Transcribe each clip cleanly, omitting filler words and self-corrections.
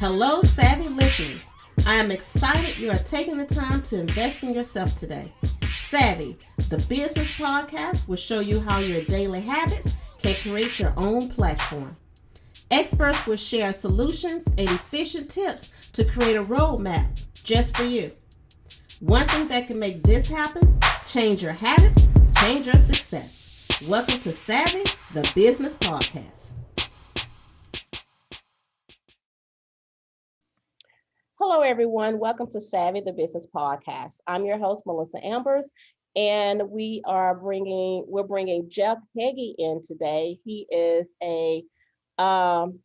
Hello, savvy listeners. I am excited you are taking the time to invest in yourself today. Savvy, the business podcast, will show you how your daily habits can create your own platform. Experts will share solutions and efficient tips to create a roadmap just for you. One thing that can make this happen: change your habits, change your success. Welcome to Savvy, the business podcast. Hello, everyone. Welcome to Savvy, the business podcast. I'm your host, Melissa Ambers, and we're bringing Jeff Heggie in today. He is a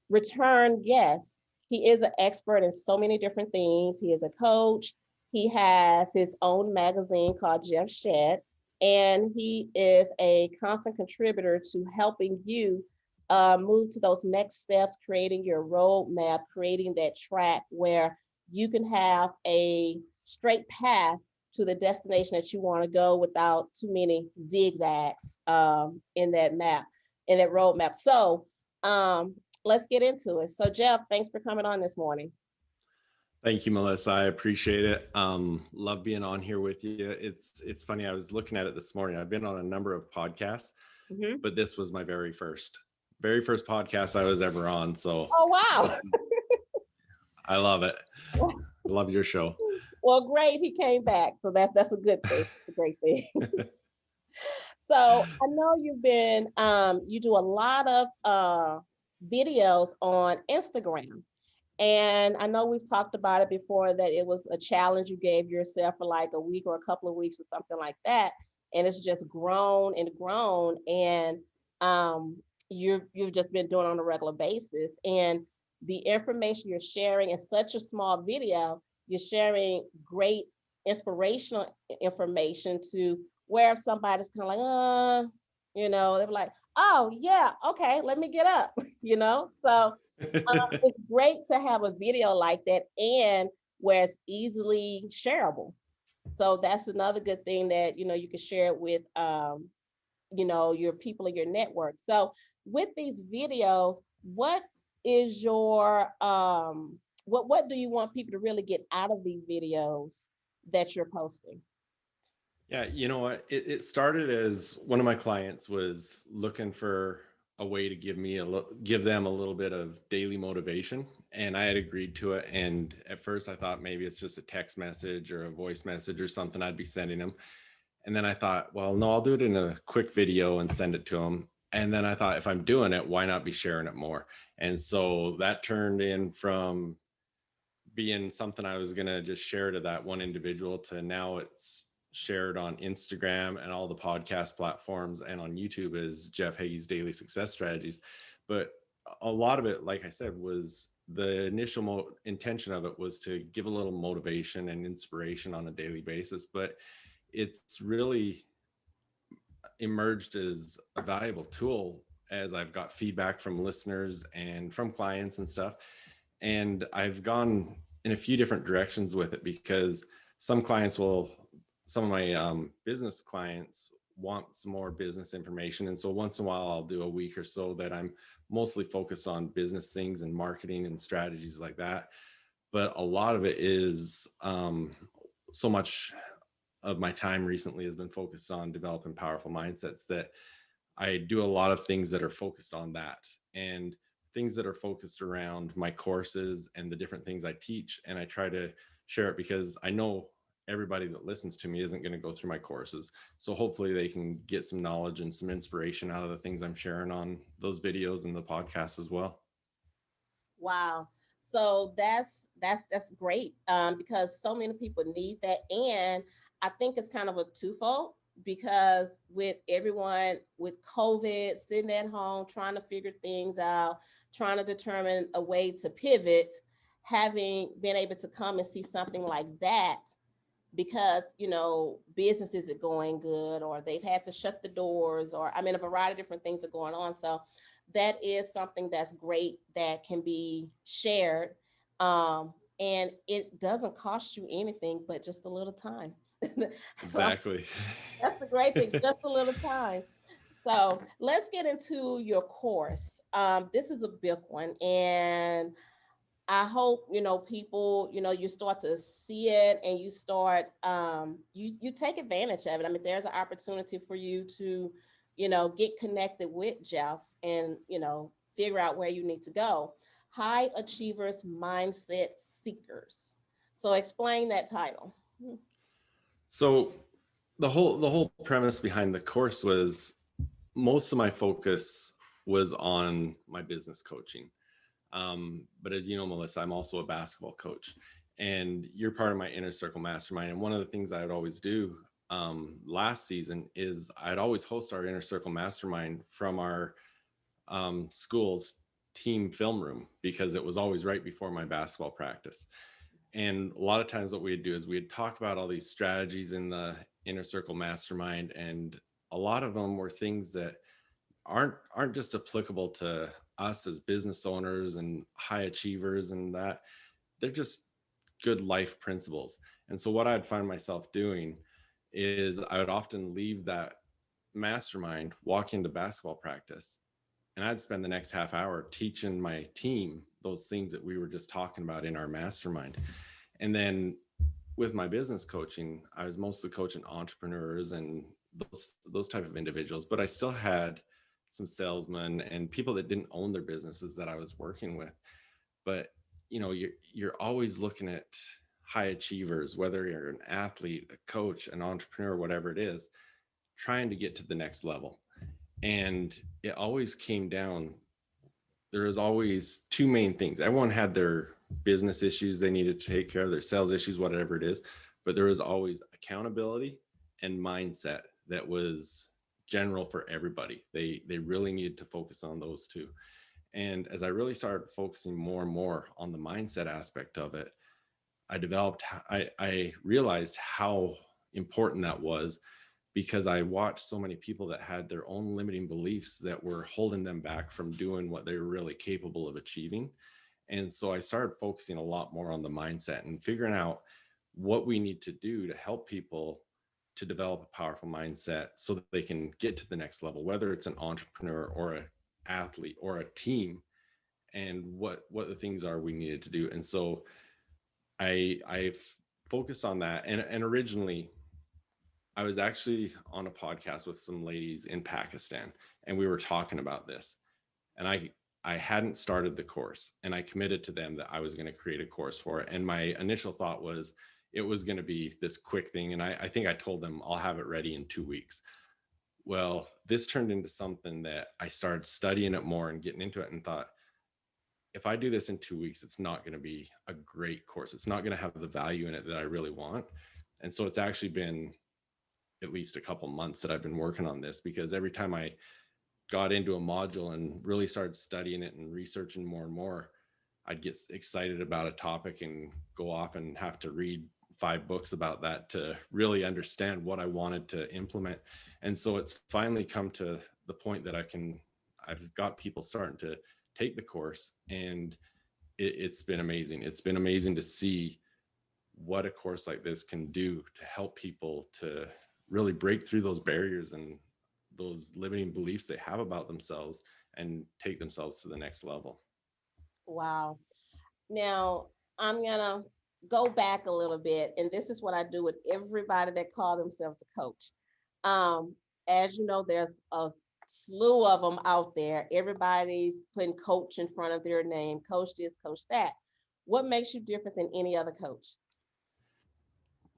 return guest. He is an expert in so many different things. He is a coach. He has his own magazine called Jeff Shed, and he is a constant contributor to helping you move to those next steps, creating your roadmap, creating that track where you can have a straight path to the destination that you want to go without too many zigzags in that map, in that roadmap. So let's get into it. So Jeff, thanks for coming on this morning. Thank you, Melissa. I appreciate it. Love being on here with you. It's funny. I was looking at it this morning. I've been on a number of podcasts, but this was my very first podcast I was ever on. So, oh wow, I love it. I love your show. Well, great. He came back, so that's a good thing. It's a great thing. So I know you've been you do a lot of videos on Instagram. And I know we've talked about it before, that it was a challenge you gave yourself for like a week or a couple of weeks or something like that. And it's just grown and grown. And you've just been doing it on a regular basis. And the information you're sharing in such a small video, you're sharing great inspirational information to where if somebody's kind of like, they're like, oh yeah, okay, let me get up, So it's great to have a video like that, and where it's easily shareable. So that's another good thing, that you can share it with your people in your network. So with these videos, what is your what do you want people to really get out of these videos that you're posting? Yeah, you know what? It started as one of my clients was looking for a way to give them a little bit of daily motivation, and I had agreed to it. And at first I thought maybe it's just a text message or a voice message or something I'd be sending them. And then I thought, well, no, I'll do it in a quick video and send it to them. And then I thought, if I'm doing it, why not be sharing it more? And so that turned in from being something I was going to just share to that one individual to now it's shared on Instagram and all the podcast platforms, and on YouTube as Jeff Heggie's Daily Success Strategies. But a lot of it, like I said, was the initial intention of it was to give a little motivation and inspiration on a daily basis. But it's really emerged as a valuable tool as I've got feedback from listeners and from clients and stuff. And I've gone in a few different directions with it, because some of my business clients want some more business information. And so once in a while, I'll do a week or so that I'm mostly focused on business things and marketing and strategies like that. But a lot of it is so much of my time recently has been focused on developing powerful mindsets, that I do a lot of things that are focused on that, and things that are focused around my courses and the different things I teach. And I try to share it because I know everybody that listens to me isn't going to go through my courses. So hopefully they can get some knowledge and some inspiration out of the things I'm sharing on those videos and the podcast as well. Wow. So that's great, because so many people need that. And I think it's kind of a twofold, because with everyone with COVID sitting at home, trying to figure things out, trying to determine a way to pivot, having been able to come and see something like that, because business isn't going good, or they've had to shut the doors, or a variety of different things are going on. So that is something that's great that can be shared, and it doesn't cost you anything but just a little time. Exactly. So that's the great thing, just a little time. So let's get into your course. This is a big one, and I hope, people, you start to see it and you start, you take advantage of it. I mean, there's an opportunity for you to, get connected with Jeff and, figure out where you need to go. High Achievers Mindset Seekers. So explain that title. So the whole premise behind the course was most of my focus was on my business coaching. But as you know, Melissa, I'm also a basketball coach, and you're part of my inner circle mastermind. And one of the things I would always do last season is I'd always host our inner circle mastermind from our school's team film room, because it was always right before my basketball practice. And a lot of times what we'd do is we'd talk about all these strategies in the inner circle mastermind, and a lot of them were things that aren't just applicable to us as business owners and high achievers, and that they're just good life principles. And so what I'd find myself doing is I would often leave that mastermind, walk into basketball practice, and I'd spend the next half hour teaching my team those things that we were just talking about in our mastermind. And then with my business coaching, I was mostly coaching entrepreneurs and those type of individuals, but I still had some salesmen and people that didn't own their businesses that I was working with. But you're always looking at high achievers, whether you're an athlete, a coach, an entrepreneur, whatever it is, trying to get to the next level. And it always came down, there was always two main things. Everyone had their business issues they needed to take care of, their sales issues, whatever it is, but there was always accountability and mindset that was general for everybody. They really needed to focus on those two. And as I really started focusing more and more on the mindset aspect of it, I realized how important that was, because I watched so many people that had their own limiting beliefs that were holding them back from doing what they were really capable of achieving. And so I started focusing a lot more on the mindset and figuring out what we need to do to help people to develop a powerful mindset so that they can get to the next level, whether it's an entrepreneur or an athlete or a team, and what the things are we needed to do. And so I've focused on that. And originally I was actually on a podcast with some ladies in Pakistan, and we were talking about this. And I hadn't started the course, and I committed to them that I was going to create a course for it. And my initial thought was it was going to be this quick thing. And I think I told them I'll have it ready in 2 weeks. Well, this turned into something that I started studying it more and getting into it, and thought, if I do this in 2 weeks, it's not going to be a great course. It's not going to have the value in it that I really want. And so it's actually been at least a couple months that I've been working on this, because every time I got into a module and really started studying it and researching more and more, I'd get excited about a topic and go off and have to read 5 books about that to really understand what I wanted to implement. And so it's finally come to the point that I've got people starting to take the course, and it's been amazing. It's been amazing to see what a course like this can do to help people to really break through those barriers and those limiting beliefs they have about themselves and take themselves to the next level. Wow. Now, I'm going to go back a little bit, and this is what I do with everybody that call themselves a coach. Um, as you know, there's a slew of them out there. Everybody's putting coach in front of their name, coach this, coach that. What makes you different than any other coach?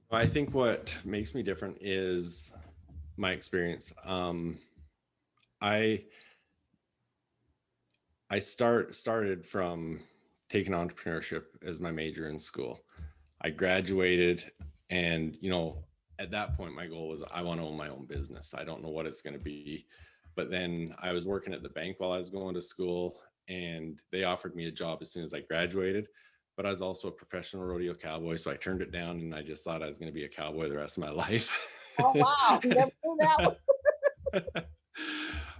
I think what makes me different is my experience. I started from taking entrepreneurship as my major in school. I graduated, and at that point my goal was I want to own my own business. I don't know what it's going to be. But then I was working at the bank while I was going to school, and they offered me a job as soon as I graduated. But I was also a professional rodeo cowboy, so I turned it down, and I just thought I was going to be a cowboy the rest of my life. Oh, wow. Never knew that one.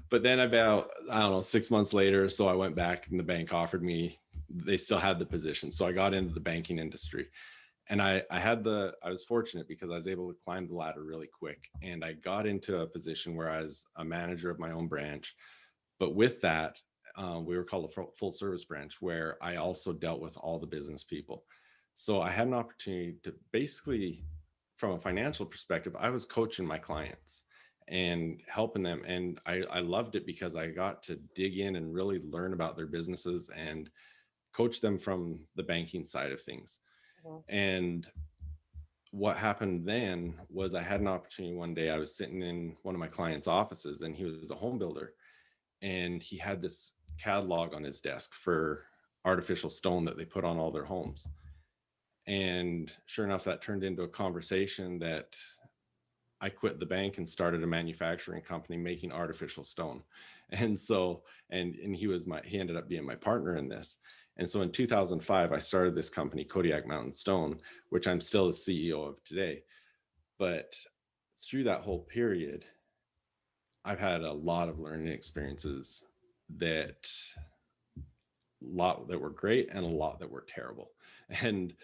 But then about, I don't know, 6 months later, so I went back, and the bank offered me, they still had the position. So I got into the banking industry, and I was fortunate because I was able to climb the ladder really quick. And I got into a position where I was a manager of my own branch. But with that, we were called a full service branch, where I also dealt with all the business people. So I had an opportunity to basically, from a financial perspective, I was coaching my clients and helping them. And I loved it because I got to dig in and really learn about their businesses and coach them from the banking side of things. Mhm. And what happened then was I had an opportunity one day. I was sitting in one of my clients' offices, and he was a home builder, and he had this catalog on his desk for artificial stone that they put on all their homes. And sure enough, that turned into a conversation that I quit the bank and started a manufacturing company making artificial stone. And so, and he ended up being my partner in this. And so in 2005, I started this company, Kodiak Mountain Stone, which I'm still the CEO of today. But through that whole period, I've had a lot of learning experiences, that lot that were great and a lot that were terrible. And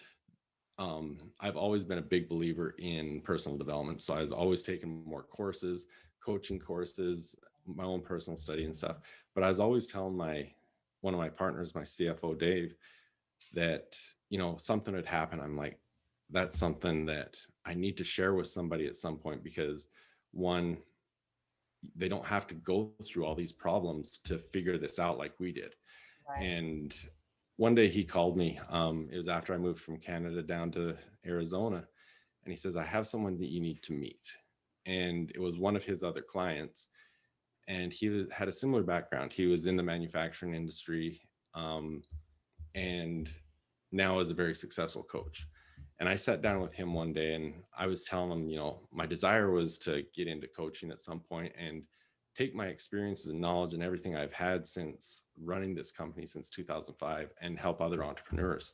I've always been a big believer in personal development. So I was always taking more courses, coaching courses, my own personal study and stuff. But I was always telling one of my partners, my CFO, Dave, that, something would happen. I'm like, that's something that I need to share with somebody at some point, because one, they don't have to go through all these problems to figure this out like we did. Right. And one day he called me. It was after I moved from Canada down to Arizona. And he says, I have someone that you need to meet. And it was one of his other clients. And had a similar background. He was in the manufacturing industry, and now is a very successful coach. And I sat down with him one day, and I was telling him, my desire was to get into coaching at some point and take my experiences and knowledge and everything I've had since running this company since 2005 and help other entrepreneurs.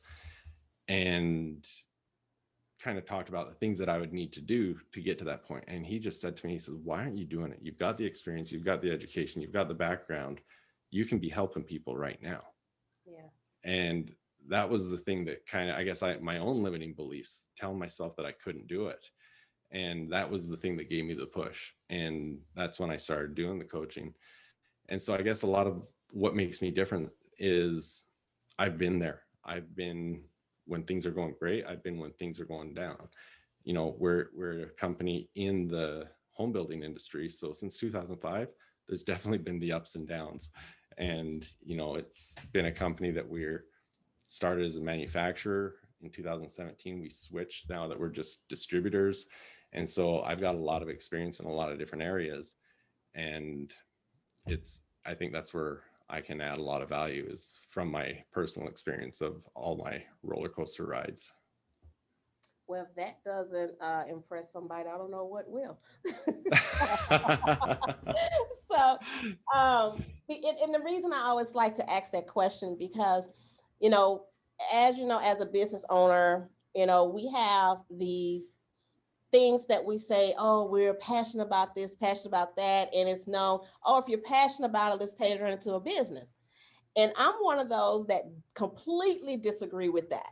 And kind of talked about the things that I would need to do to get to that point. And he just said to me, he says, why aren't you doing it? You've got the experience, you've got the education, you've got the background, you can be helping people right now. Yeah. And that was the thing that kind of, I guess, my own limiting beliefs, telling myself that I couldn't do it. And that was the thing that gave me the push. And that's when I started doing the coaching. And so I guess a lot of what makes me different is I've been there. I've been when things are going great. I've been when things are going down. We're a company in the home building industry. So since 2005, there's definitely been the ups and downs. And, it's been a company that we're started as a manufacturer. In 2017, we switched now that we're just distributors. And so I've got a lot of experience in a lot of different areas. And I think that's where I can add a lot of value, is from my personal experience of all my roller coaster rides. Well, if that doesn't impress somebody, I don't know what will. So, and the reason I always like to ask that question, because, you know, as a business owner, we have these things that we say, oh, we're passionate about this, passionate about that. And it's no, oh, if you're passionate about it, let's tailor it into a business. And I'm one of those that completely disagree with that.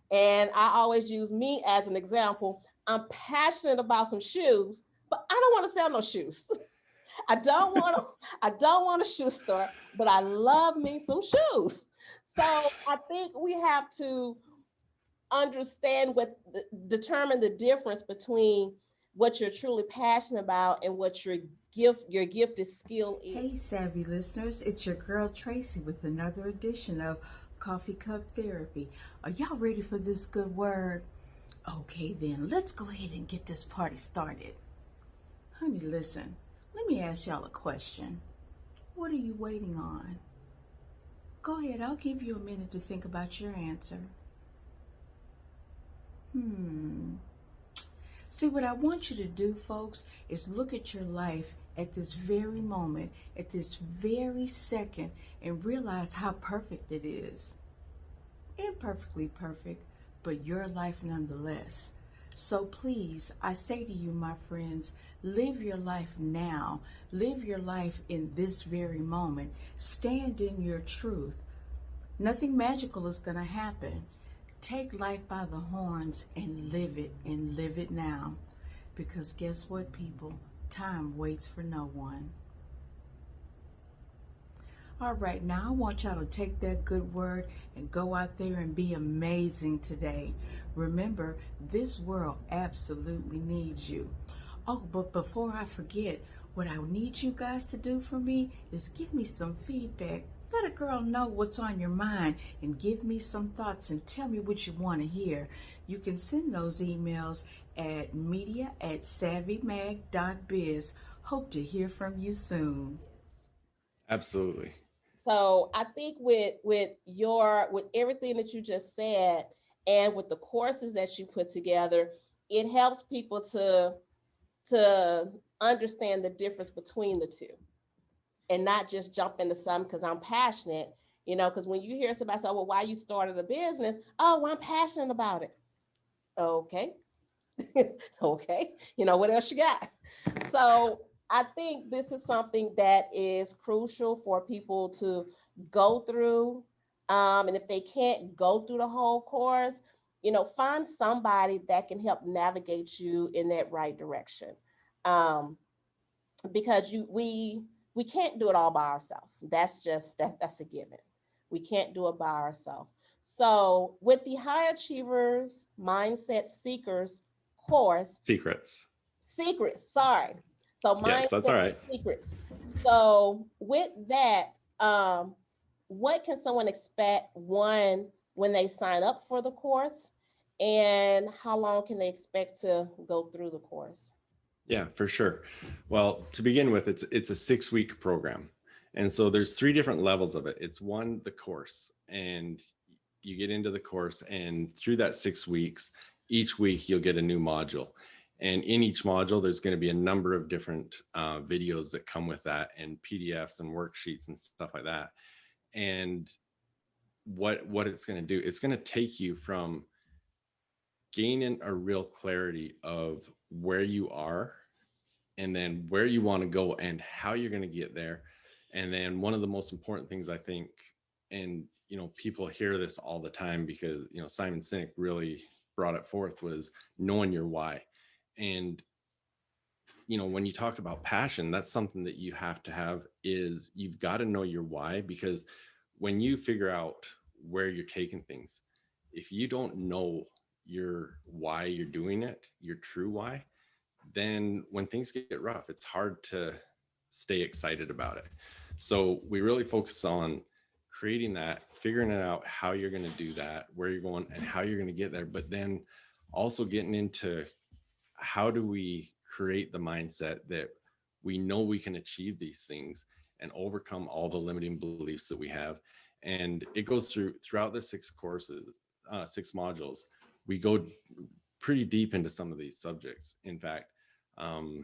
And I always use me as an example. I'm passionate about some shoes, but I don't want to sell no shoes. I don't want a shoe store, but I love me some shoes. So I think we have to understand determine the difference between what you're truly passionate about and what your gifted skill is. Hey, savvy listeners, it's your girl Tracy with another edition of Coffee Cup Therapy. Are y'all ready for this good word? Okay, then let's go ahead and get this party started. Honey, listen, let me ask y'all a question. What are you waiting on? Go ahead, I'll give you a minute to think about your answer. See, what I want you to do, folks, is look at your life at this very moment, at this very second, and realize how perfect it is. Imperfectly perfect, but your life nonetheless. So please, I say to you, my friends, live your life now. Live your life in this very moment. Stand in your truth. Nothing magical is going to happen. Take life by the horns and live it now. Because guess what, people? Time waits for no one. All right, now I want y'all to take that good word and go out there and be amazing today. Remember, this world absolutely needs you. Oh, but before I forget, what I need you guys to do for me is give me some feedback. Let a girl know what's on your mind and give me some thoughts and tell me what you want to hear. You can send those emails at media@savvymag.biz. Hope to hear from you soon. Absolutely. So I think with everything that you just said and with the courses that you put together, it helps people to understand the difference between the two and not just jump into something because I'm passionate. Because when you hear somebody say, well, why you started a business? Oh, well, I'm passionate about it. Okay. Okay. What else you got? So I think this is something that is crucial for people to go through. And if they can't go through the whole course, find somebody that can help navigate you in that right direction. Um, because we can't do it all by ourselves. That's a given. We can't do it by ourselves. So with the High Achievers Mindset Seekers course, Secrets. secrets, sorry. So Yes, that's all mindset right. secrets. So with that, what can someone expect when they sign up for the course, and how long can they expect to go through the course? Yeah, for sure. Well, to begin with, it's a 6-week program. And so there's 3 different levels of it. It's one, the course, and you get into the course, and through that 6 weeks, each week you'll get a new module. And in each module, there's going to be a number of different videos that come with that, and PDFs and worksheets and stuff like that. And what it's going to do, it's going to take you from gaining a real clarity of where you are and then where you want to go and how you're going to get there. And then one of the most important things I think, and people hear this all the time because Simon Sinek really brought it forth, was knowing your why. And when you talk about passion, that's something that you have to have, is you've got to know your why. Because when you figure out where you're taking things, if you don't know your why you're doing it, your true why, then when things get rough, it's hard to stay excited about it. So we really focus on creating that, figuring it out, how you're going to do that, where you're going, and how you're going to get there. But then also getting into how do we create the mindset that we know we can achieve these things and overcome all the limiting beliefs that we have. And it goes throughout the 6 courses, 6 modules. We go pretty deep into some of these subjects. In fact, on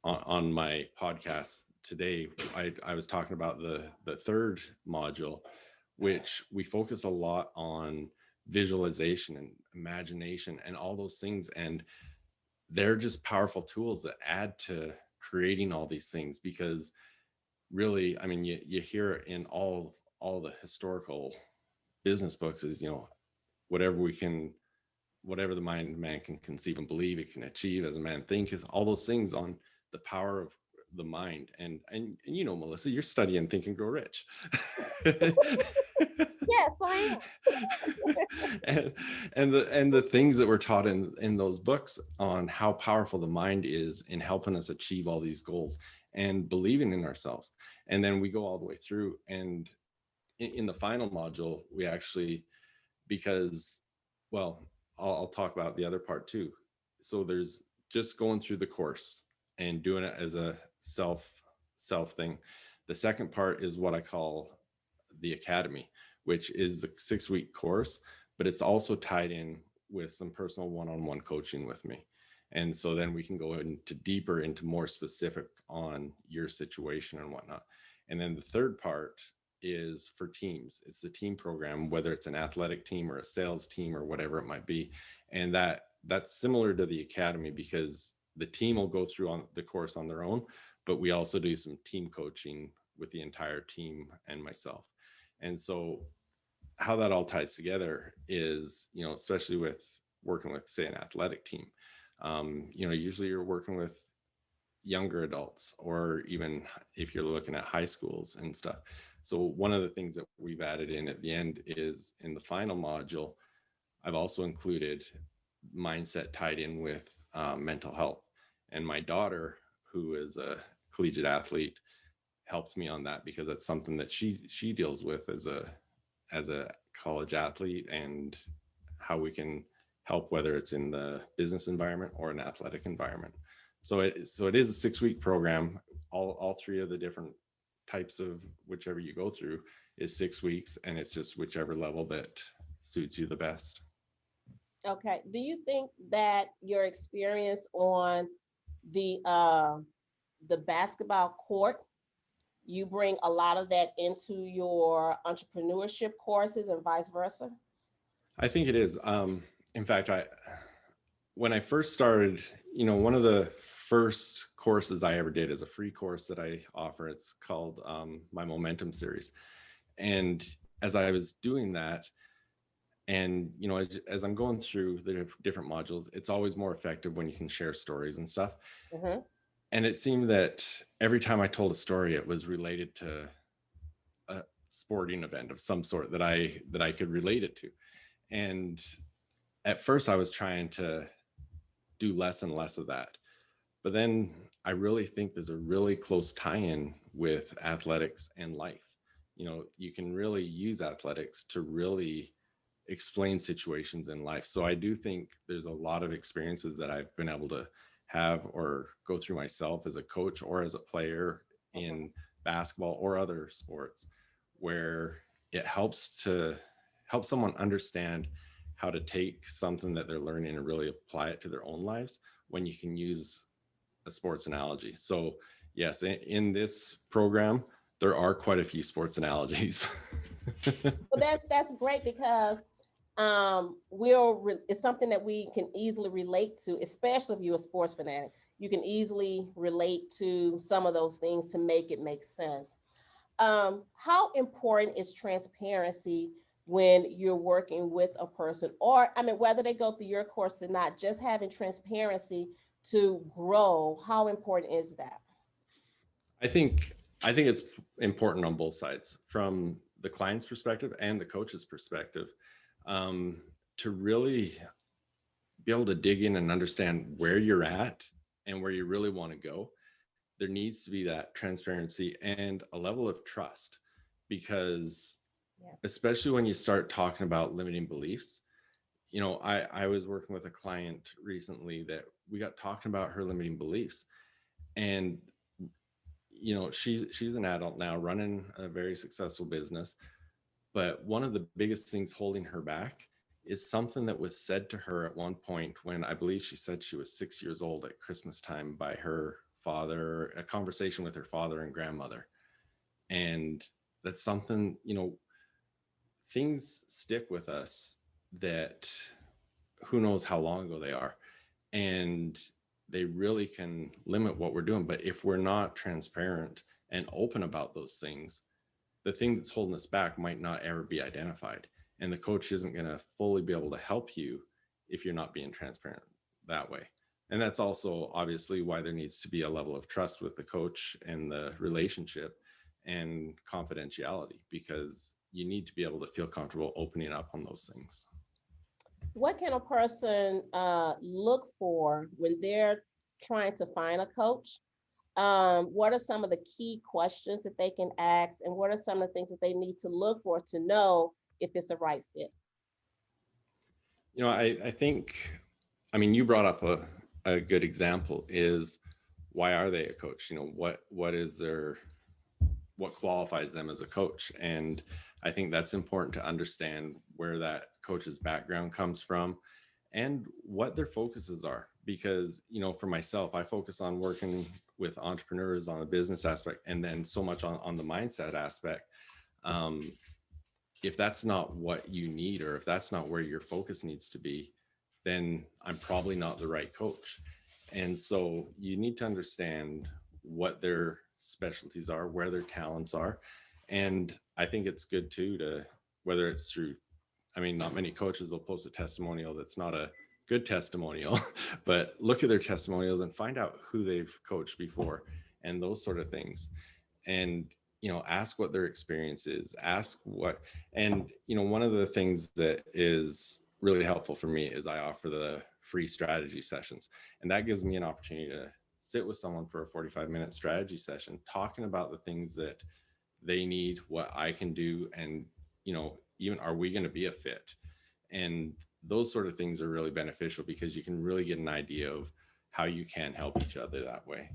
my podcast today, I was talking about the 3rd module, which we focus a lot on visualization and imagination and all those things. And they're just powerful tools that add to creating all these things. Because really, I mean, you hear in all the historical business books is, whatever we can, whatever the mind man can conceive and believe, it can achieve as a man thinketh. All those things on the power of the mind. And Melissa, you're studying Think and Grow Rich. Yes, I and the things that we're taught in those books on how powerful the mind is in helping us achieve all these goals and believing in ourselves. And then we go all the way through, and in the final module, we actually, because, well, I'll talk about the other part too. So there's just going through the course and doing it as a self thing. The second part is what I call the academy, which is the 6-week course, but it's also tied in with some personal one-on-one coaching with me. And so then we can go into deeper, into more specific on your situation and whatnot. And then the third part is for teams. It's the team program, whether it's an athletic team or a sales team or whatever it might be. And that's similar to the academy, because the team will go through on the course on their own, but we also do some team coaching with the entire team and myself. And so how that all ties together is, especially with working with, say, an athletic team, usually you're working with, younger adults, or even if you're looking at high schools and stuff. So one of the things that we've added in at the end is in the final module, I've also included mindset tied in with mental health. And my daughter, who is a collegiate athlete, helps me on that because that's something that she deals with as a college athlete, and how we can help, whether it's in the business environment or an athletic environment. So it is a 6-week program. All three of the different types of whichever you go through is 6 weeks, and it's just whichever level that suits you the best. Okay. Do you think that your experience on the uh the basketball court, you bring a lot of that into your entrepreneurship courses and vice versa? I think it is. In fact, I when I first started, one of the first courses I ever did is a free course that I offer. It's called my Momentum series. And as I was doing that, and as I'm going through the different modules, it's always more effective when you can share stories and stuff. Mm-hmm. And it seemed that every time I told a story, it was related to a sporting event of some sort that I could relate it to. And at first I was trying to do less and less of that. But then I really think there's a really close tie-in with athletics and life. You can really use athletics to really explain situations in life. So I do think there's a lot of experiences that I've been able to have or go through myself as a coach or as a player in basketball or other sports, where it helps to help someone understand how to take something that they're learning and really apply it to their own lives when you can use a sports analogy. So yes, in this program, there are quite a few sports analogies. Well, that's great because it's something that we can easily relate to, especially if you're a sports fanatic. You can easily relate to some of those things to make it make sense. How important is transparency when you're working with a person, or I mean, whether they go through your course or not, just having transparency to grow, how important is that? I think I think it's important on both sides, from the client's perspective and the coach's perspective, um, to really be able to dig in and understand where you're at and where you really want to go. There needs to be that transparency and a level of trust, because Yeah. especially when you start talking about limiting beliefs. I was working with a client recently that we got talking about her limiting beliefs. And she's an adult now running a very successful business, but one of the biggest things holding her back is something that was said to her at one point when I believe she said she was 6 years old at Christmas time by her father, a conversation with her father and grandmother. And that's something, things stick with us that who knows how long ago they are. And they really can limit what we're doing. But if we're not transparent and open about those things, the thing that's holding us back might not ever be identified. And the coach isn't going to fully be able to help you if you're not being transparent that way. And that's also obviously why there needs to be a level of trust with the coach and the relationship and confidentiality, because you need to be able to feel comfortable opening up on those things. What can a person look for when they're trying to find a coach? What are some of the key questions that they can ask, and what are some of the things that they need to look for to know if it's a right fit? I think, I mean, you brought up a good example is, why are they a coach? What qualifies them as a coach? And I think that's important to understand where that coach's background comes from and what their focuses are. Because, for myself, I focus on working with entrepreneurs on the business aspect, and then so much on the mindset aspect. Um, if that's not what you need, or if that's not where your focus needs to be, then I'm probably not the right coach. And so you need to understand what their specialties are, where their talents are. And I think it's good too, to, whether it's through, I mean, not many coaches will post a testimonial that's not a good testimonial, but look at their testimonials and find out who they've coached before and those sort of things. And, ask what their experience is, ask what, and, one of the things that is really helpful for me is I offer the free strategy sessions. And that gives me an opportunity to sit with someone for a 45-minute strategy session, talking about the things that they need, what I can do, and, even are we going to be a fit? And those sort of things are really beneficial because you can really get an idea of how you can help each other that way.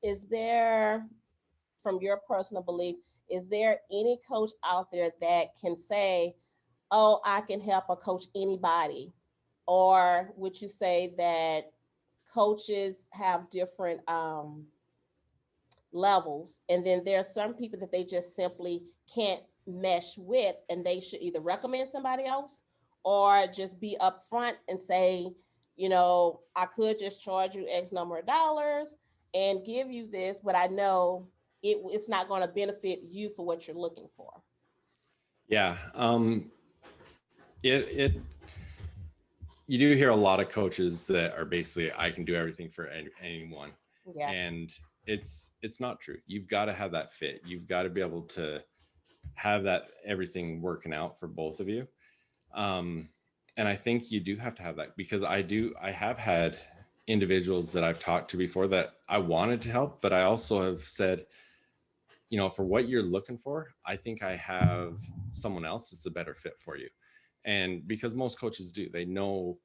Is there, from your personal belief, is there any coach out there that can say, oh, I can help or coach anybody? Or would you say that coaches have different levels, and then there are some people that they just simply can't mesh with, and they should either recommend somebody else or just be upfront and say, I could just charge you X number of dollars and give you this, but I know it's not going to benefit you for what you're looking for. Yeah. It you do hear a lot of coaches that are basically, I can do everything for anyone. Yeah. And it's not true. You've got to have that fit. You've got to be able to have that everything working out for both of you. And I think you do have to have that, because I have had individuals that I've talked to before that I wanted to help, but I also have said, for what you're looking for, I think I have someone else that's a better fit for you. And because most coaches do, they know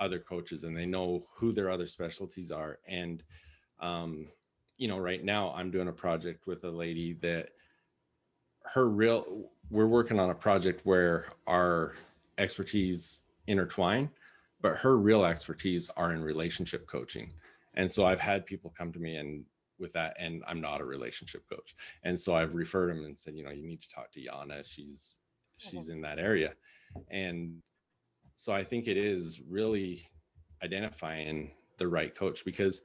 other coaches and they know who their other specialties are. And, right now I'm doing a project with a lady that we're working on a project where our expertise intertwine, but her real expertise are in relationship coaching. And so I've had people come to me and with that, and I'm not a relationship coach. And so I've referred them and said, you need to talk to Yana. She's in that area. And so I think it is really identifying the right coach, because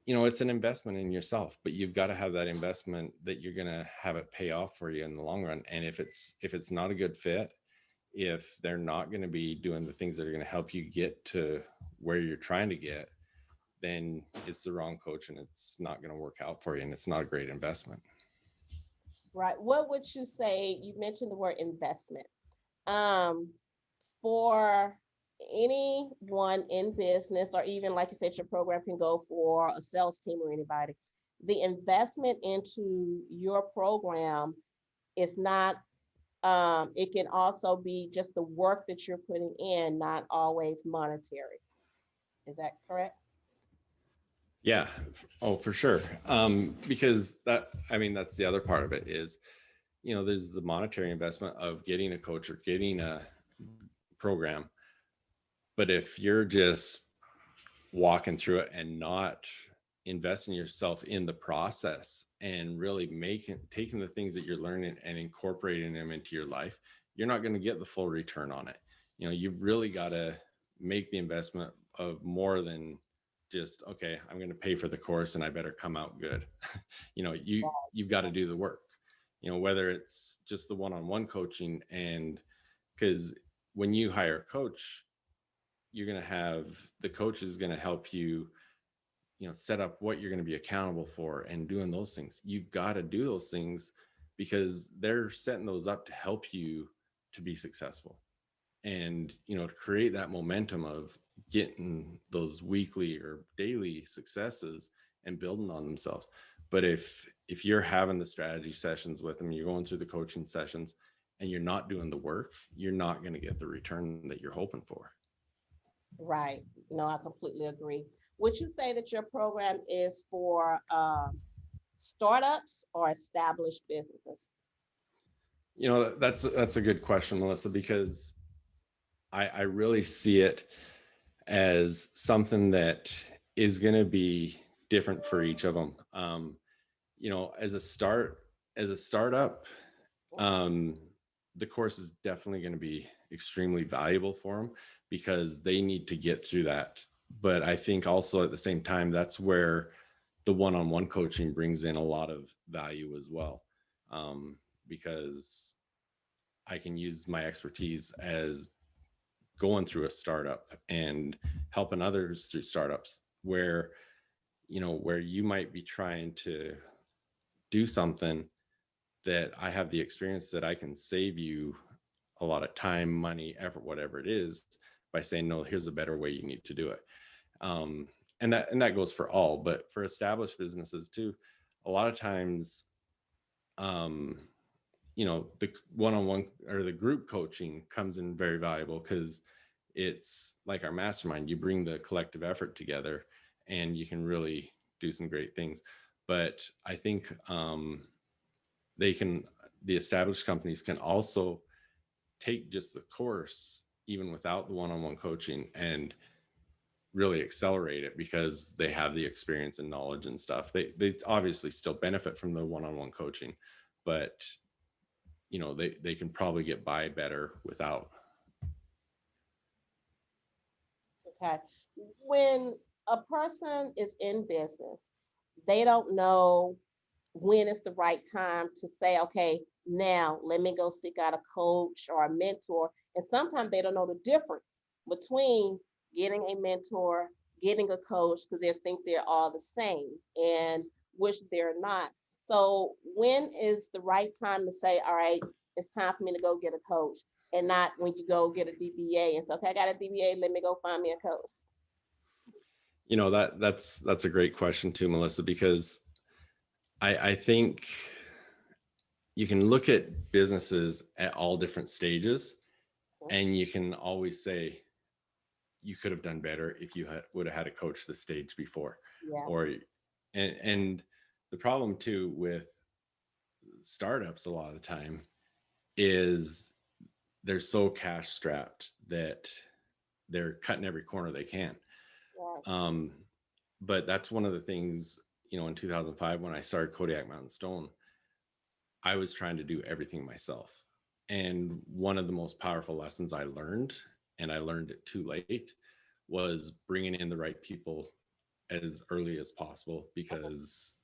it's an investment in yourself, but you've got to have that investment that you're going to have it pay off for you in the long run. And if it's not a good fit, if they're not going to be doing the things that are going to help you get to where you're trying to get, then it's the wrong coach and it's not going to work out for you, and it's not a great investment. Right. What would you say? You mentioned the word investment. For anyone in business, or even like you said, your program can go for a sales team or anybody, the investment into your program is not, it can also be just the work that you're putting in, not always monetary. Is that correct? Yeah. Oh, for sure. Because that's the other part of it is, there's the monetary investment of getting a coach or getting a program. But if you're just walking through it and not investing yourself in the process and really taking the things that you're learning and incorporating them into your life, you're not going to get the full return on it. You've really got to make the investment of more than just, okay, I'm going to pay for the course and I better come out good. You've got to do the work, whether it's just the one-on-one coaching. And because when you hire a coach, you're going to have the coach is going to help you, set up what you're going to be accountable for and doing those things. You've got to do those things because they're setting those up to help you to be successful and, to create that momentum of getting those weekly or daily successes and building on themselves. But if you're having the strategy sessions with them, you're going through the coaching sessions and you're not doing the work, you're not going to get the return that you're hoping for. Right. No, I completely agree. Would you say that your program is for startups or established businesses? That's a good question, Melissa, because I really see it as something that is going to be different for each of them. As a startup, the course is definitely going to be extremely valuable for them because they need to get through that. But I think also at the same time, that's where the one-on-one coaching brings in a lot of value as well, because I can use my expertise as going through a startup and helping others through startups, where where you might be trying to do something that I have the experience that I can save you a lot of time, money, effort, whatever it is, by saying, no, here's a better way you need to do it. um, and that goes for all, but for established businesses too, a lot of times, um, the one-on-one or the group coaching comes in very valuable, because it's like our mastermind. You bring the collective effort together and you can really do some great things. But I think they can the established companies can also take just the course even without the one-on-one coaching and really accelerate it, because they have the experience and knowledge and stuff. They obviously still benefit from the one-on-one coaching, but they can probably get by better without. Okay. When a person is in business, they don't know when it's the right time to say, okay, now let me go seek out a coach or a mentor. And sometimes they don't know the difference between getting a mentor, getting a coach, because they think they're all the same, and which they're not. So when is the right time to say, all right, it's time for me to go get a coach, and not when you go get a DBA and say, okay, I got a DBA, let me go find me a coach. That's a great question too, Melissa, because I think you can look at businesses at all different stages, and you can always say you could have done better if you would have had a coach the stage before. Yeah. Or and the problem too with startups a lot of the time is they're so cash strapped that they're cutting every corner they can. Yeah. But that's one of the things, in 2005 when I started Kodiak Mountain Stone, I was trying to do everything myself. And one of the most powerful lessons I learned, and I learned it too late, was bringing in the right people as early as possible, because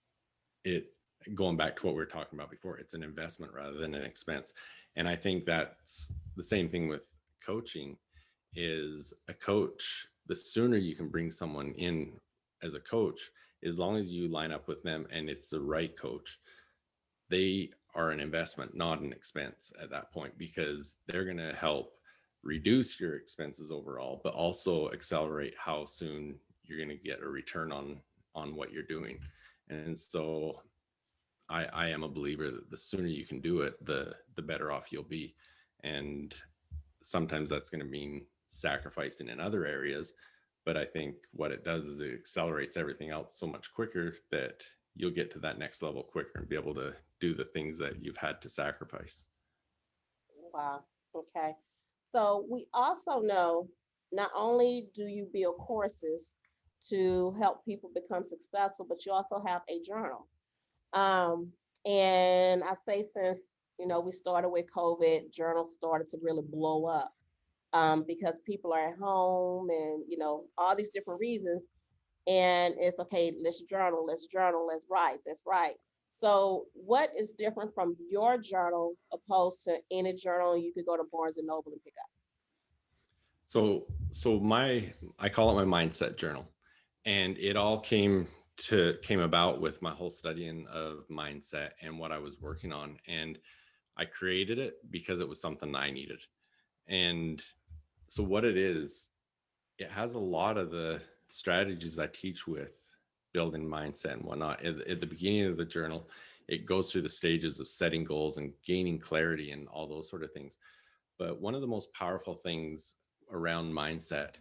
it going back to what we were talking about before, it's an investment rather than an expense. And I think that's the same thing with coaching. Is a coach, the sooner you can bring someone in as a coach, as long as you line up with them and it's the right coach, they are an investment, not an expense at that point, because they're going to help reduce your expenses overall, but also accelerate how soon you're going to get a return on what you're doing. And so I am a believer that the sooner you can do it, the better off you'll be. And sometimes that's going to mean sacrificing in other areas, but I think what it does is it accelerates everything else so much quicker that you'll get to that next level quicker and be able to do the things that you've had to sacrifice. Wow. Okay. So we also know not only do you build courses to help people become successful, but you also have a journal. Um, and I say since we started with COVID, journals started to really blow up, because people are at home and all these different reasons. And it's okay, let's journal, let's write. So what is different from your journal opposed to any journal you could go to Barnes and Noble and pick up? So I call it my mindset journal, and it all came about with my whole studying of mindset and what I was working on. And I created it because it was something I needed. And so what it is, it has a lot of the strategies I teach with building mindset and whatnot. At the beginning of the journal, it goes through the stages of setting goals and gaining clarity and all those sort of things. But one of the most powerful things around mindset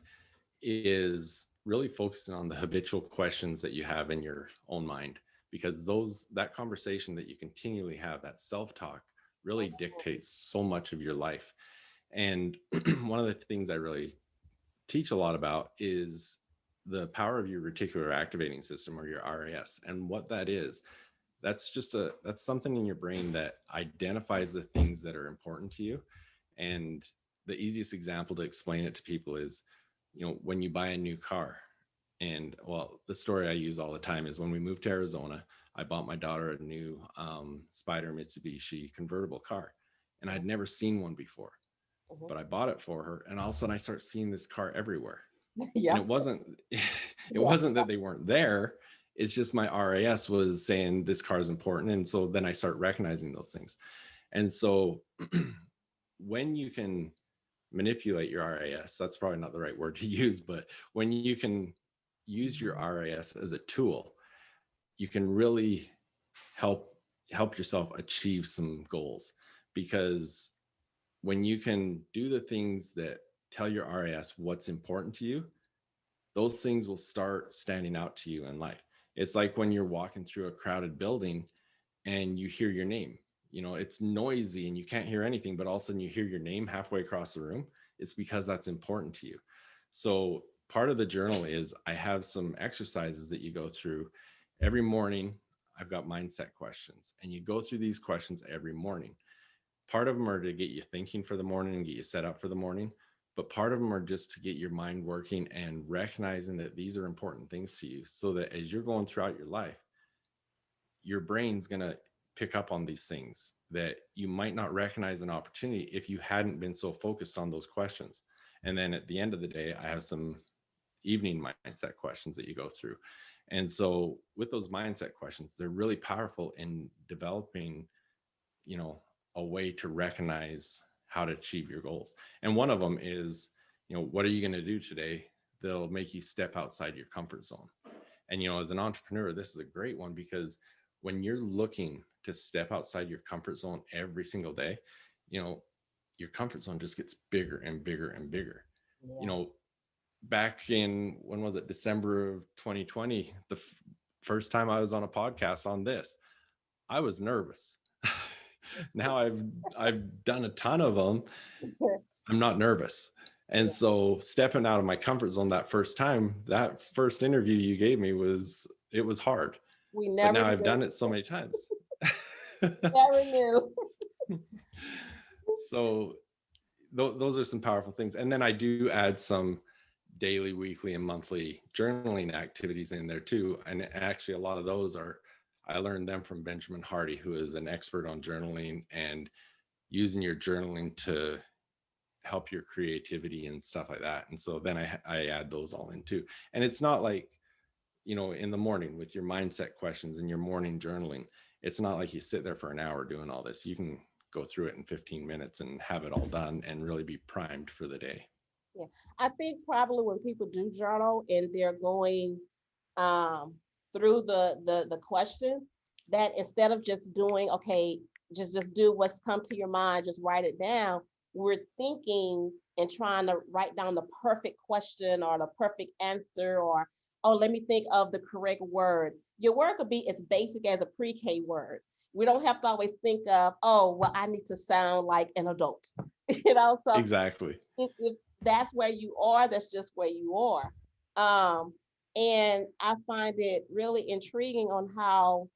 is really focusing on the habitual questions that you have in your own mind, because that conversation that you continually have, that self-talk, really dictates so much of your life. And one of the things I really teach a lot about is the power of your reticular activating system, or your RAS. And what that is, that's something in your brain that identifies the things that are important to you. And the easiest example to explain it to people is, when you buy a new car. And well, the story I use all the time is when we moved to Arizona, I bought my daughter a new Spider Mitsubishi convertible car, and I'd never seen one before. Mhm. but I bought it for her. And all of a sudden I start seeing this car everywhere. And Yeah. it Yeah. wasn't that they weren't there. It's just my RAS was saying this car is important. And so then I start recognizing those things. And so when you can manipulate your RAS, that's probably not the right word to use, but when you can use your RAS as a tool, you can really help yourself achieve some goals. Because when you can do the things that tell your RAS what's important to you, those things will start standing out to you in life. It's like when you're walking through a crowded building and you hear your name. You know, it's noisy and you can't hear anything, but all of a sudden you hear your name halfway across the room. It's because that's important to you. So part of the journal is I have some exercises that you go through every morning. I've got mindset questions, and you go through these questions every morning. Part of them are to get you thinking for the morning and get you set up for the morning, but part of them are just to get your mind working and recognizing that these are important things to you, so that as you're going throughout your life, your brain's going to pick up on these things that you might not recognize an opportunity if you hadn't been so focused on those questions. And then at the end of the day, I have some evening mindset questions that you go through. And so with those mindset questions, they're really powerful in developing, you know, a way to recognize how to achieve your goals. And one of them is, you know, what are you going to do today that'll make you step outside your comfort zone? And, you know, as an entrepreneur, this is a great one, because when you're looking to step outside your comfort zone every single day, you know, your comfort zone just gets bigger and bigger and bigger. You Yeah. know, back in, when was it, December of 2020, the first time I was on a podcast on this, I was nervous. Now I've done a ton of them. I'm not nervous. And Yeah. so stepping out of my comfort zone that first time, that first interview you gave me it was hard. We But never now I've knew. done it so many times. Never knew. So those are some powerful things. And then I do add some daily, weekly, and monthly journaling activities in there too. And actually a lot of those are, I learned them from Benjamin Hardy, who is an expert on journaling and using your journaling to help your creativity and stuff like that. And so then I add those all in too. And it's not like, you know, in the morning with your mindset questions and your morning journaling, it's not like you sit there for an hour doing all this. You can go through it in 15 minutes and have it all done and really be primed for the day. Yeah. I think probably when people do journal and they're going um through the questions, that instead of just doing, okay, just do what's come to your mind, just write it down, we're thinking and trying to write down the perfect question or the perfect answer, or oh, let me think of the correct word. Your word could be as basic as a pre-K word. We don't have to always think of, oh, well, I need to sound like an adult. So Exactly. if that's where you are, that's just where you are. Um, and I find it really intriguing on how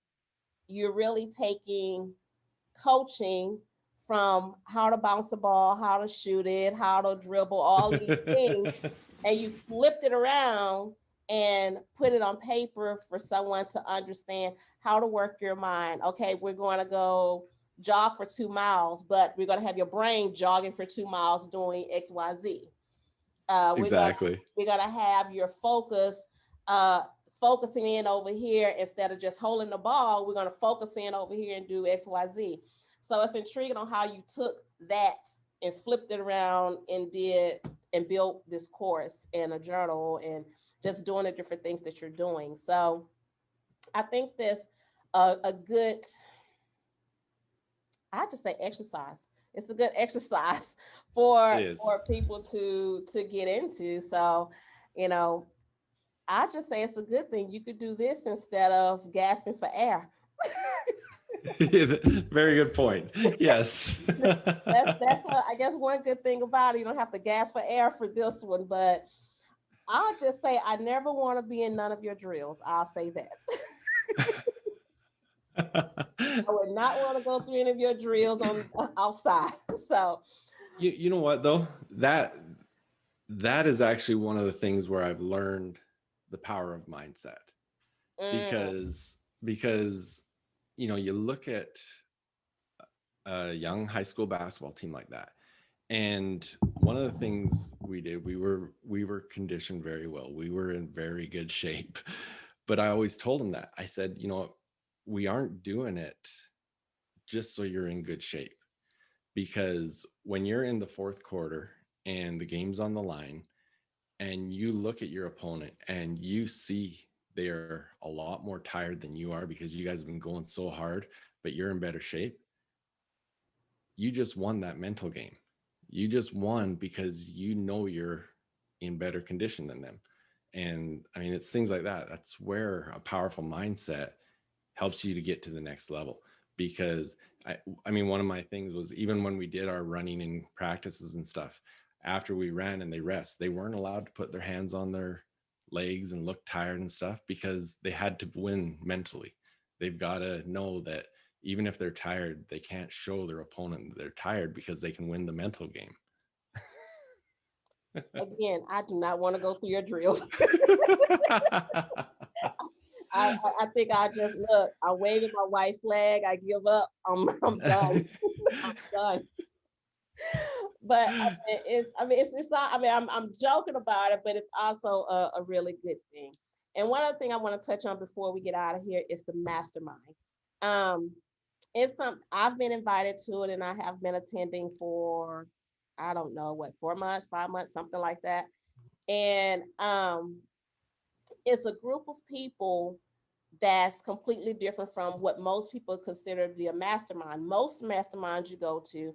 you're really taking coaching from how to bounce a ball, how to shoot it, how to dribble, all these things, and you flipped it around and put it on paper for someone to understand how to work your mind. Okay, we're going to go jog for 2 miles, but we're going to have your brain jogging for 2 miles doing XYZ. We're gonna Exactly. have your focus uh, focusing in over here instead of just holding the ball. We're gonna focus in over here and do XYZ. So it's intriguing on how you took that and flipped it around and did and built this course and a journal and just doing the different things that you're doing. So I think this a good, I have to say, exercise. It's a good exercise It for is. people to get into. So, you know, I just say it's a good thing. You could do this instead of gasping for air. Very good point. Yes. I guess one good thing about it. You don't have to gasp for air for this one, but I'll just say I never want to be in none of your drills. I'll say that. I would not want to go through any of your drills on outside. So You know what though? That is actually one of the things where I've learned the power of mindset. mm, Because you know, you look at a young high school basketball team like that, And one of the things we did, we were conditioned very well. We were in very good shape. But I always told him that. I said, you know, we aren't doing it just so you're in good shape. Because when you're in the fourth quarter and the game's on the line, and you look at your opponent and you see they are a lot more tired than you are because you guys have been going so hard, but you're in better shape, you just won that mental game. You just won because you know you're in better condition than them. And I mean, it's things like that. That's where a powerful mindset helps you to get to the next level. Because I mean, one of my things was even when we did our running and practices and stuff, after we ran and they rest, they weren't allowed to put their hands on their legs and look tired and stuff because they had to win mentally. They've got to know that even if they're tired, they can't show their opponent that they're tired because they can win the mental game. Again, I do not want to go through your drills. I think I just look. I waved my white flag. I give up. I'm done. I'm done. But it's not. I mean, I'm joking about it, but it's also a really good thing. And one other thing I want to touch on before we get out of here is the mastermind. Um, it's some I've been invited to it, and I have been attending for I don't know what 4 months, 5 months, something like that. And it's a group of people that's completely different from what most people consider to be a mastermind. Most masterminds you go to,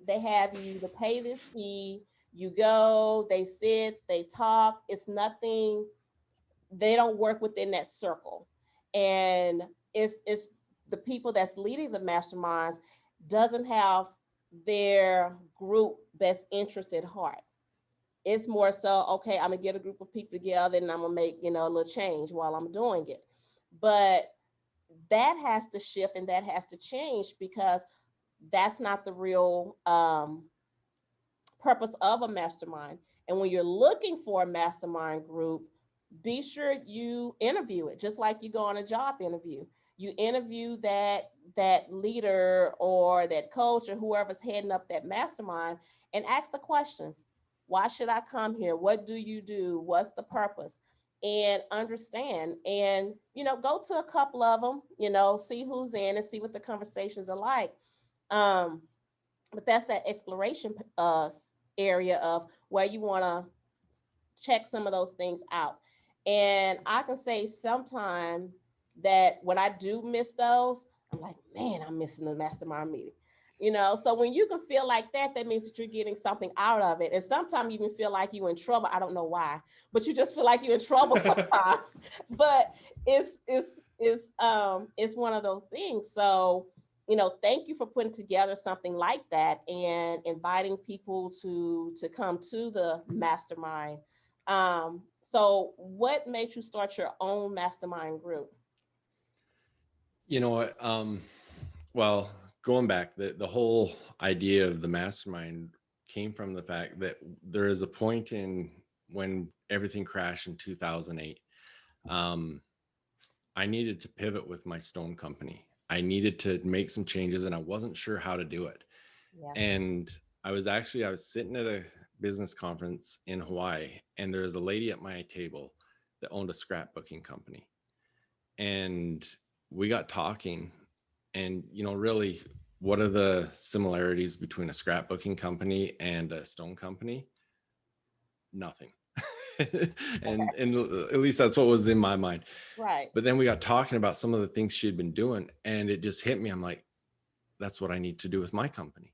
they have you to pay this fee. You go, they sit, they talk. It's nothing. They don't work within that circle, and it's the people that's leading the masterminds doesn't have their group best interest at heart. It's more so, okay, I'm gonna get a group of people together and I'm gonna make, a little change while I'm doing it. But that has to shift and that has to change because that's not the real purpose of a mastermind. And when you're looking for a mastermind group, be sure you interview it, just like you go on a job interview. You interview that leader or that coach or whoever's heading up that mastermind and ask the questions. Why should I come here? What do you do? What's the purpose? And understand and go to a couple of them, see who's in and see what the conversations are like. Um, but that's that exploration area of where you want to check some of those things out. And I can say sometime that when I do miss those, I'm like, man, I'm missing the mastermind meeting. So when you can feel like that, that means that you're getting something out of it. And sometimes you even feel like you're in trouble. I don't know why, but you just feel like you're in trouble sometimes. But it's one of those things. So thank you for putting together something like that and inviting people to come to the mastermind. So what made you start your own mastermind group? You know what? Well, going back, the whole idea of the mastermind came from the fact that there is a point in when everything crashed in 2008. Um, I needed to pivot with my stone company. I needed to make some changes and I wasn't sure how to do it. Yeah. And I was sitting at a business conference in Hawaii and there was a lady at my table that owned a scrapbooking company. And we got talking and really, what are the similarities between a scrapbooking company and a stone company? Nothing. and at least that's what was in my mind. Right. But then we got talking about some of the things she had been doing and it just hit me. I'm like, that's what I need to do with my company.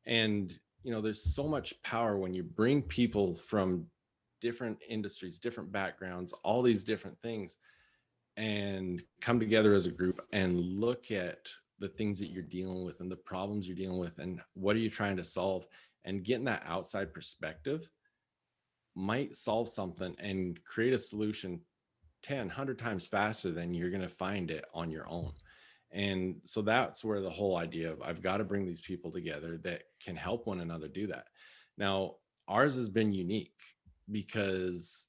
And there's so much power when you bring people from different industries, different backgrounds, all these different things, and come together as a group and look at the things that you're dealing with and the problems you're dealing with and what are you trying to solve, and getting that outside perspective might solve something and create a solution 10 100 times faster than you're going to find it on your own. And so that's where the whole idea of I've got to bring these people together that can help one another do that. Now, ours has been unique because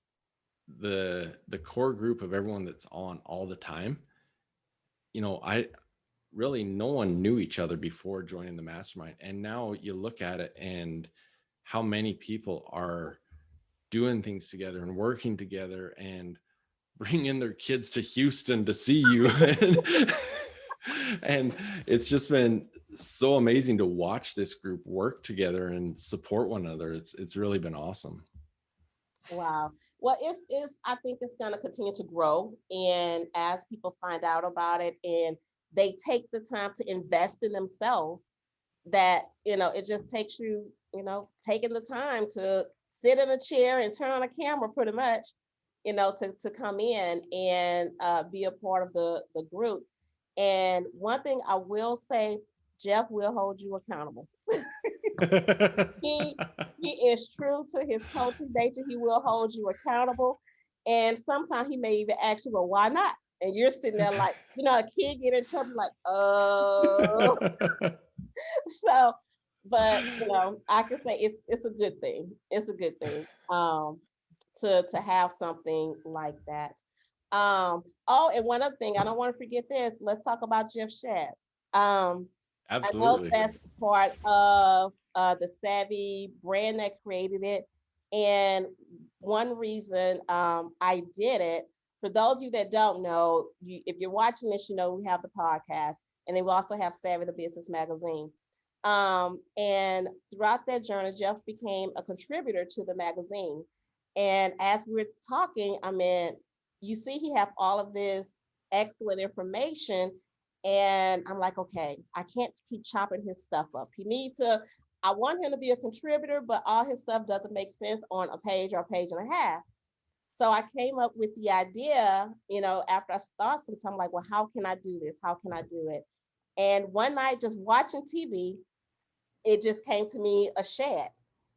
the core group of everyone that's on all the time, you know, I really no one knew each other before joining the mastermind. And now you look at it and how many people are doing things together and working together and bringing their kids to Houston to see you. And it's just been so amazing to watch this group work together and support one another. It's really been awesome. Wow. Well, it's I think it's going to continue to grow, and as people find out about it and they take the time to invest in themselves, that it just takes you, taking the time to sit in a chair and turn on a camera pretty much, to come in and be a part of the group. And one thing I will say, Jeff will hold you accountable. he he is true to his coaching nature. He will hold you accountable. And sometimes he may even ask you, well, why not? And you're sitting there like, a kid get in trouble, like, oh. So, but I can say it's a good thing. It's a good thing to have something like that. Oh, and one other thing, I don't want to forget this. Let's talk about Jeff Shad. I know Absolutely. that's part of the Savvy brand that created it. And one reason I did it, for those of you that don't know, if you're watching this, we have the podcast, and then we also have Savvy the Business Magazine. And throughout that journey, Jeff became a contributor to the magazine. And as we're talking, I mean, you see, he have all of this excellent information, and I'm like, okay, I can't keep chopping his stuff up. He needs to. I want him to be a contributor, but all his stuff doesn't make sense on a page or a page and a half. So I came up with the idea, after I thought some time, like, well, how can I do this? How can I do it? And one night, just watching TV, it just came to me, a shed.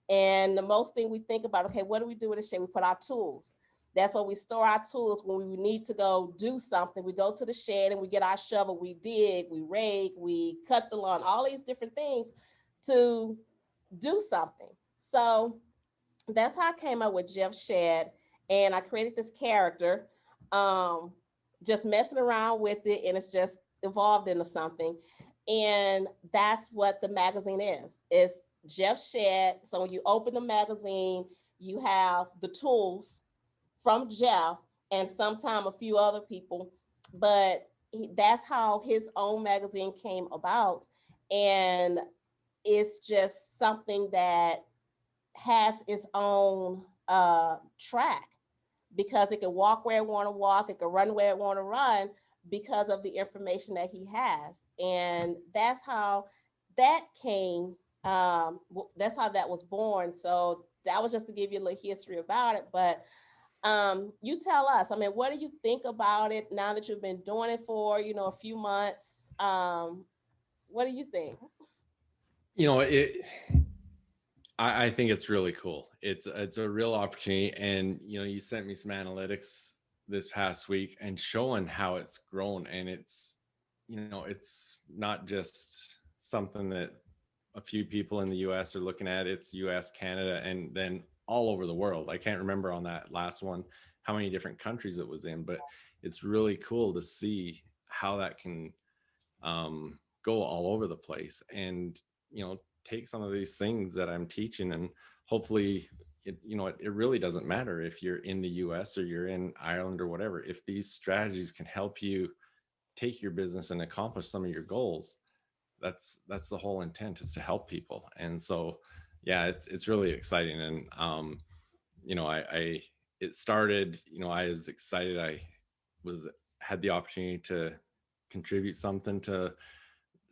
And the most thing we think about, okay, what do we do with a shed? We put our tools. That's where we store our tools when we need to go do something. We go to the shed and we get our shovel, we dig, we rake, we cut the lawn, all these different things to do something. So that's how I came up with Jeff Shed. And I created this character, um, just messing around with it, and it's just evolved into something. And that's what the magazine is. It's Jeff Shed. So when you open the magazine, you have the tools from Jeff and sometime a few other people. But that's how his own magazine came about. And it's just something that has its own track, because it can walk where it want to walk, it can run where it want to run, because of the information that he has. And that's how that came. That's how that was born. So that was just to give you a little history about it. But you tell us, I mean, what do you think about it now that you've been doing it for, a few months? What do you think? It I think it's really cool. It's a real opportunity. And you sent me some analytics this past week and showing how it's grown. And it's not just something that a few people in the US are looking at. It's US, Canada, and then all over the world. I can't remember on that last one how many different countries it was in, but it's really cool to see how that can go all over the place. And take some of these things that I'm teaching, and hopefully it really doesn't matter if you're in the US or you're in Ireland or whatever. If these strategies can help you take your business and accomplish some of your goals, that's the whole intent, is to help people. And so yeah, it's really exciting. And I it started, I was excited. I had the opportunity to contribute something to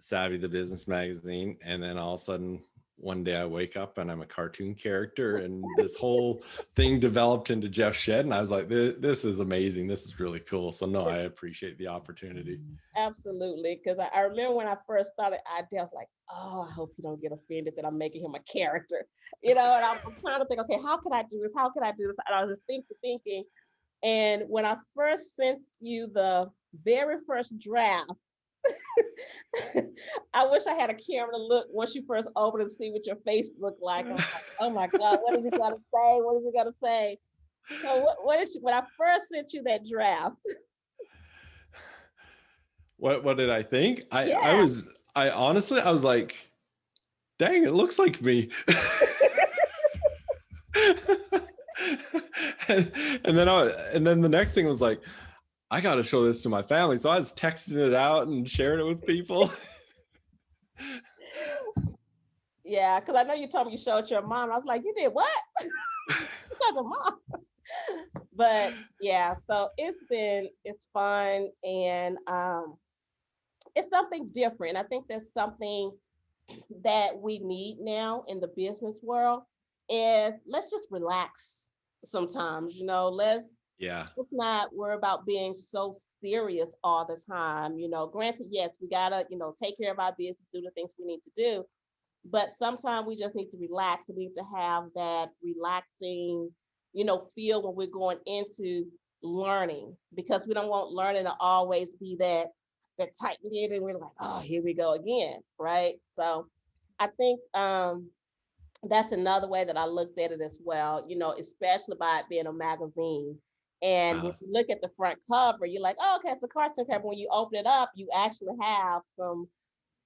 Savvy the Business Magazine, and then all of a sudden one day I wake up and I'm a cartoon character, and this whole thing developed into Jeff Shed, and I was like, this is amazing, this is really cool. So no, I appreciate the opportunity. Absolutely. Because I remember when I first started idea, I was like, oh, I hope you don't get offended that I'm making him a character. And I'm trying to think, okay, how can I do this? How can I do this? And I was just thinking. And when I first sent you the very first draft, I wish I had a camera to look once you first open it to see what your face looked like. I was like, oh my God, what is he gonna say? What is he gonna say? So when I first sent you that draft? What did I think? Yeah. I honestly, I was like, dang, it looks like me. and, and then the next thing was like, I got to show this to my family. So I was texting it out and sharing it with people. Yeah, because I know you told me you showed your mom. I was like, you did what? You showed your mom. But yeah, so it's fun, and it's something different. I think that's something that we need now in the business world is let's just relax sometimes, Yeah. let's not worry about being so serious all the time. Granted, yes, we gotta, take care of our business, do the things we need to do, but sometimes we just need to relax, and we need to have that relaxing, feel when we're going into learning, because we don't want learning to always be that tight knit, and we're like, oh, here we go again, right? So I think that's another way that I looked at it as well, especially by it being a magazine. And when Uh, you look at the front cover, you're like, oh, okay, it's a cartoon cover. When you open it up, you actually have some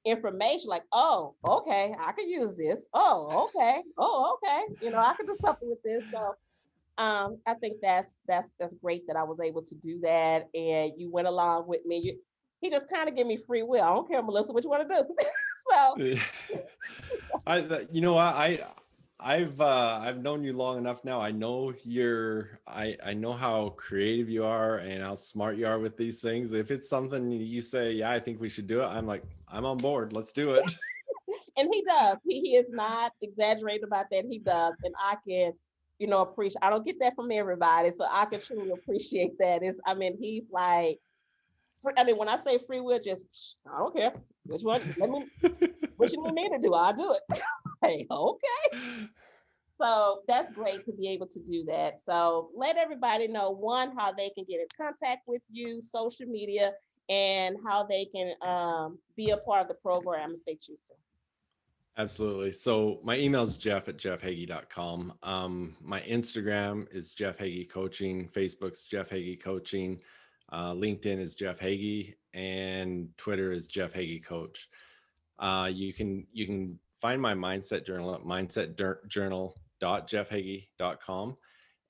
information like, oh, okay, I could use this. Oh, okay. I could do something with this. So I think that's great that I was able to do that, and you went along with me. He just kind of gave me free will. I don't care, Melissa, what you want to do. So you know what, I've known you long enough now. I know I know how creative you are and how smart you are with these things. If it's something you say, yeah, I think we should do it, I'm like, I'm on board. Let's do it. and he does. He is not exaggerating about that. He does, and I can, appreciate. I don't get that from everybody, so I can truly appreciate that. He's like, when I say free will, just I don't care which one. What you need me to do, I'll do it. Hey, okay. So that's great to be able to do that. So let everybody know, one, how they can get in contact with you, social media, and how they can be a part of the program if they choose to. Absolutely. So my email is jeff@jeffheggie.com. My Instagram is Jeff Heggie Coaching. Facebook's Jeff Heggie Coaching. LinkedIn is Jeff Heggie, and Twitter is Jeff Heggie Coach. You can find my mindset journal at mindsetjournal.jeffheggie.com.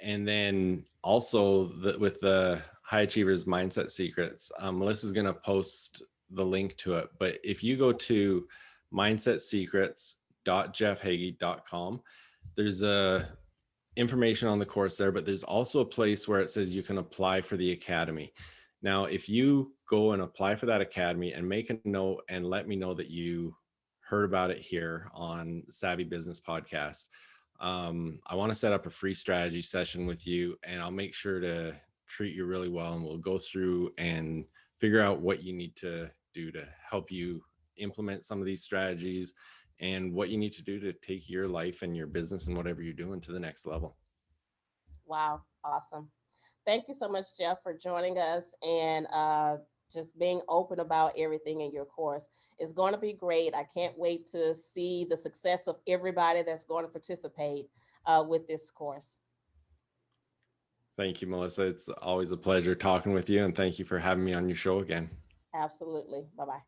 And then also with the High Achievers Mindset Secrets, Melissa's going to post the link to it. But if you go to mindsetsecrets.jeffheggie.com, there's information on the course there, but there's also a place where it says you can apply for the academy. Now, if you go and apply for that academy and make a note and let me know that you heard about it here on Savvy Business Podcast, I want to set up a free strategy session with you, and I'll make sure to treat you really well, and we'll go through and figure out what you need to do to help you implement some of these strategies and what you need to do to take your life and your business and whatever you're doing to the next level. Wow, awesome. Thank you so much, Jeff, for joining us and just being open about everything in your course. It's going to be great. I can't wait to see the success of everybody that's going to participate with this course. Thank you, Melissa. It's always a pleasure talking with you, and thank you for having me on your show again. Absolutely. Bye bye.